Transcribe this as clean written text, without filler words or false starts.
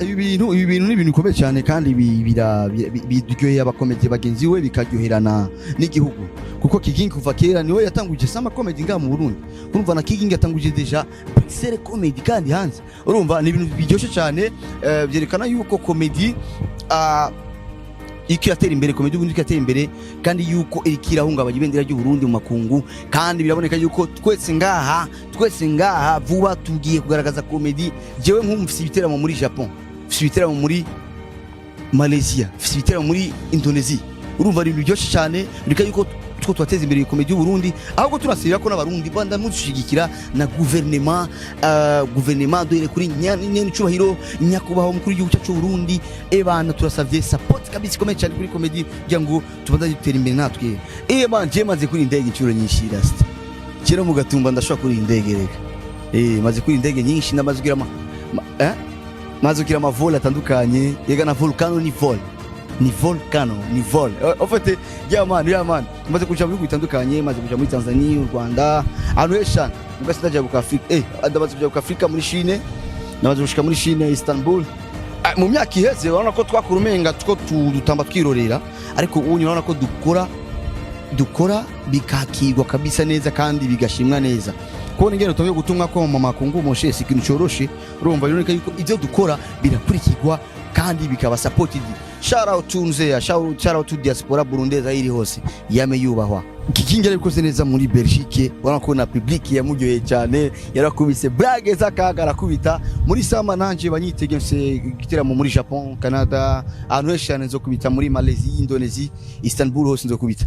ibi bintu ni ibintu bikomeye cyane kandi biryoheye abakomedi bagenzi we bikaryoherana n'igihugu kuko Kigingi kuva kera niwe yatanguje sama comedy nga mu Burundi urumva na Kigingi yatanguje deja Pixel comedy kandi hanze urumva ni ibintu biryoshye cyane byerekana yuko comedy iki yatera imbere komedi y'ubundi yatera imbere kandi yuko irikirahungabanya ibendera ry'u Burundi mu makungu kandi biraboneka yuko twese ngaha vuba tugiye kugaragaza komedi jewe nk'umufisi ibiteramo muri Japan mfisi ibiteramo muri Malaysia mfisi ibiteramo muri Indonesia urumva ari biryoshye cyane birika yuko two twateza imbere komedi y'u Burundi ahubwo turasirira ko n'abarundi banda mushigikira na gouvernement dore kuri nyene cubahiro nyakubaho mukuru w'igihugu cyacu Burundi ebana turasavye support kabisa komeye cyane kuri komedi kugira ngo tubanze dutera imbere natwe je maze kuri indege incuro nyinshi rasta kera mu Gatumba ndashaka kuri indege reka maze kuri indege nyinshi namaze kugira maze kugira amavol atandukanye yega na volcano ni volcano en fait man maze kuja mu bihugu bitandukanye maze kuja muri Tanzania u Rwanda anueshan mugasi ndaje ku Afrika ndabaze kuja ku Afrika muri Chine nabaze gushika muri Chine Istanbul mu myaka iheze urabona ko twakurumenga two dutamba twirorera ariko ubu urabona ko dukora bikakirwa kabisa neza kandi bigashimwa neza kubona ingene tugiye gutumwa ko mu makungu mu shesi ikintu cyoroshe urumva rero yuko ivyo dukora birakurikirwa kandi bikaba supported. Shout out to Nzeya, shout out to diaspora burundeza iri hose yame yubahwa. Kigingi arikoze neza muri Belgique ubona ko na public yamuryoheye cyane yarakubise blague zakagara kubita muri sama nanje banyitegense gitaramo muri Japan, Canada, ahantu heshane zo kubita muri Malaysia, Indonesia, Istanbul hose zo kubita.